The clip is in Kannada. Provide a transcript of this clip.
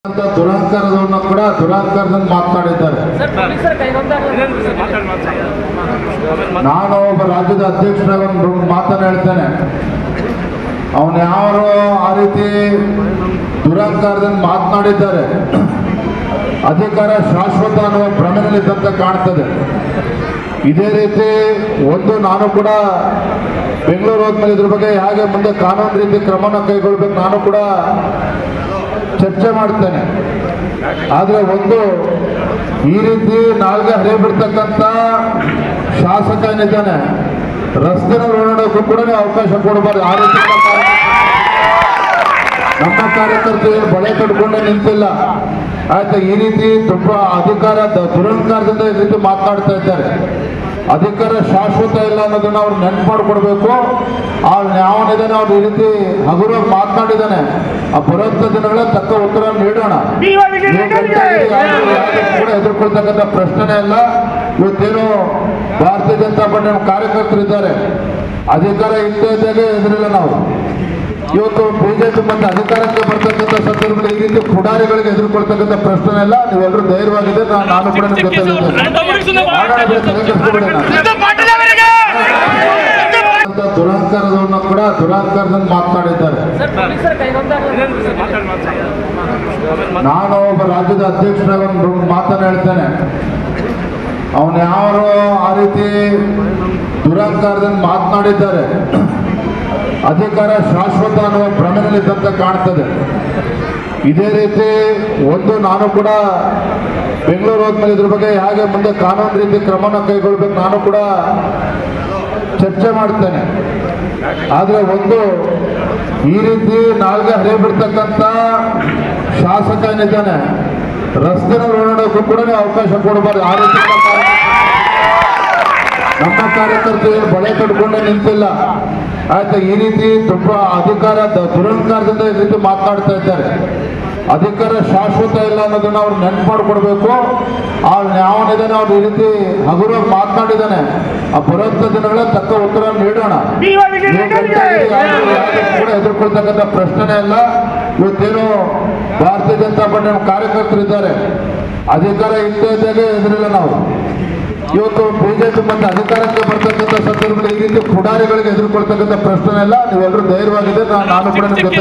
ದುರಂಕಾರದವನ್ನ ಕೂಡ ದುರಂಕಾರದಿಂದ ಮಾತನಾಡಿದ್ದಾರೆ. ನಾನು ಒಬ್ಬ ರಾಜ್ಯದ ಅಧ್ಯಕ್ಷರಾಗಿ ಒಂದು ಮಾತನ್ನು ಹೇಳ್ತೇನೆ. ಅವನು ಯಾರು ಆ ರೀತಿ ದುರಂಕಾರದಿಂದ ಮಾತನಾಡಿದ್ದಾರೆ, ಅಧಿಕಾರ ಶಾಶ್ವತ ಅನ್ನುವ ಭ್ರಮೆಯಲ್ಲಿದ್ದಂತ ಕಾಣ್ತದೆ. ಇದೇ ರೀತಿ ನಾನು ಕೂಡ ಬೆಂಗಳೂರು ಹೋದ್ಮೇಲೆ ಇದ್ರ ಬಗ್ಗೆ ಹೇಗೆ ಮುಂದೆ ಕಾನೂನು ರೀತಿ ಕ್ರಮನ ಕೈಗೊಳ್ಬೇಕು ನಾನು ಕೂಡ ಚರ್ಚೆ ಮಾಡ್ತೇನೆ. ಆದರೆ ಈ ರೀತಿ ನಾಲ್ಗೆ ಹರಿಬಿಡ್ತಕ್ಕಂಥ ಶಾಸಕ ಏನಿದ್ದಾನೆ, ರಸ್ತೆನಲ್ಲಿ ಓಡಾಡೋಕ್ಕೂ ಕೂಡ ಅವಕಾಶ ಕೊಡಬಾರ್ದು. ಆ ರೀತಿ ನಮ್ಮ ಕಾರ್ಯಕರ್ತರು ಬಳೆ ಕಟ್ಕೊಂಡೆ ನಿಂತಿಲ್ಲ. ಆಯ್ತಾ, ಈ ರೀತಿ ದುರಂಕಾರದಿಂದ ಈ ರೀತಿ ಮಾತನಾಡ್ತಾ ಇದ್ದಾರೆ. ಅಧಿಕಾರ ಶಾಶ್ವತ ಇಲ್ಲ ಅನ್ನೋದನ್ನ ಅವ್ರು ನೆನ್ಪು ಮಾಡಿಕೊಡ್ಬೇಕು. ಯಾವನಿದ್ದಾನೆ ಅವ್ರು ಈ ರೀತಿ ಹಗುರವಾಗಿ ಮಾತನಾಡಿದ್ದಾನೆ, ಆ ಬರುವಂತ ದಿನಗಳ ತಕ್ಕ ಉತ್ತರ ನೀಡೋಣ. ಕೂಡ ಎದುರ್ಕೊಳ್ತಕ್ಕಂಥ ಪ್ರಶ್ನೆನೇ ಇಲ್ಲ. ಇವತ್ತೇನು ಭಾರತೀಯ ಜನತಾ ಪಾರ್ಟಿ ಕಾರ್ಯಕರ್ತರಿದ್ದಾರೆ, ಅಧಿಕಾರ ಇಲ್ಲದೇ ಇದ್ದಾಗೆ ಎದುರಿಲ್ಲ ನಾವು. ಇವತ್ತು ಬಿಜೆಪಿ ಮತ್ತೆ ಅಧಿಕಾರಕ್ಕೆ ಬರ್ತಕ್ಕಂಥ ಸಂದರ್ಭದಲ್ಲಿ ಈ ರೀತಿ ಪುಡಾರಿಗಳಿಗೆ ಎದುರ್ಕೊಳ್ತಕ್ಕಂಥ ಪ್ರಶ್ನೆ ಇಲ್ಲ. ನೀವೆಲ್ಲರೂ ಧೈರ್ಯವಾಗಿದೆ, ನಾನು ಕೂಡ ನಿಮ್ಗೆ ದುರಂಕಾರದವನ್ನ ಕೂಡ ದುರಂಕಾರದಿಂದ ಮಾತನಾಡಿದ್ದಾರೆ. ನಾನು ಒಬ್ಬ ರಾಜ್ಯದ ಅಧ್ಯಕ್ಷರಾಗಿ ಒಂದು ಮಾತನ್ನು ಹೇಳ್ತೇನೆ. ಅವನು ಯಾರು ಆ ರೀತಿ ದುರಂಕಾರದಿಂದ ಮಾತನಾಡಿದ್ದಾರೆ, ಅಧಿಕಾರ ಶಾಶ್ವತ ಅನ್ನುವ ಭ್ರಮೆಯಲ್ಲಿದ್ದಂತ ಕಾಣ್ತದೆ. ಇದೇ ರೀತಿ ನಾನು ಕೂಡ ಬೆಂಗಳೂರು ಹೋದ್ಮೇಲೆ ಇದ್ರ ಬಗ್ಗೆ ಹೇಗೆ ಮುಂದೆ ಕಾನೂನು ರೀತಿ ಕ್ರಮನ ಕೈಗೊಳ್ಬೇಕು ನಾನು ಕೂಡ ಚರ್ಚೆ ಮಾಡ್ತೇನೆ. ಆದರೆ ಈ ರೀತಿ ನಾಲ್ಗೆ ಹರಿಬಿಡ್ತಕ್ಕಂಥ ಶಾಸಕ ಏನಿದ್ದಾನೆ, ರಸ್ತೆನಲ್ಲಿ ಓಡಾಡೋಕ್ಕೂ ಕೂಡ ಅವಕಾಶ ಕೊಡಬಾರ್ದು. ಆ ರೀತಿ ನಮ್ಮ ಕಾರ್ಯಕರ್ತರು ಬಳೆ ಕಟ್ಕೊಂಡೆ ನಿಂತಿಲ್ಲ. ಆಯ್ತಾ, ಈ ರೀತಿ ದುರಂಕಾರದಿಂದ ಈ ರೀತಿ ಮಾತನಾಡ್ತಾ ಇದ್ದಾರೆ. ಅಧಿಕಾರ ಶಾಶ್ವತ ಇಲ್ಲ ಅನ್ನೋದನ್ನ ಅವ್ರು ನೆನ್ಪು ಮಾಡಿಕೊಡ್ಬೇಕು. ಯಾವನಿದ್ದಾನೆ ಅವ್ರು ಈ ರೀತಿ ಹಗುರವಾಗಿ ಮಾತನಾಡಿದ್ದಾನೆ, ಆ ಬರುವಂತ ದಿನಗಳ ತಕ್ಕ ಉತ್ತರ ನೀಡೋಣ. ಕೂಡ ಎದುರ್ಕೊಳ್ತಕ್ಕಂಥ ಪ್ರಶ್ನೆನೇ ಇಲ್ಲ. ಇವತ್ತೇನು ಭಾರತೀಯ ಜನತಾ ಪಾರ್ಟಿ ಕಾರ್ಯಕರ್ತರಿದ್ದಾರೆ, ಅಧಿಕಾರ ಇಲ್ಲದೇ ಇದ್ದಾಗೆ ಎದುರಿಲ್ಲ ನಾವು. ಇವತ್ತು ಬಿಜೆಪಿ ಮತ್ತೆ ಅಧಿಕಾರಕ್ಕೆ ಬರ್ತಕ್ಕಂಥ ಸಂದರ್ಭದಲ್ಲಿ ಈ ರೀತಿ ಪುಡಾರಿಗಳಿಗೆ ಎದುರ್ಕೊಳ್ತಕ್ಕಂಥ ಪ್ರಶ್ನೆ ಇಲ್ಲ. ನೀವೆಲ್ಲರೂ ಧೈರ್ಯವಾಗಿದೆ, ನಾನು ಕೂಡ ನಿಮ್ಗೆ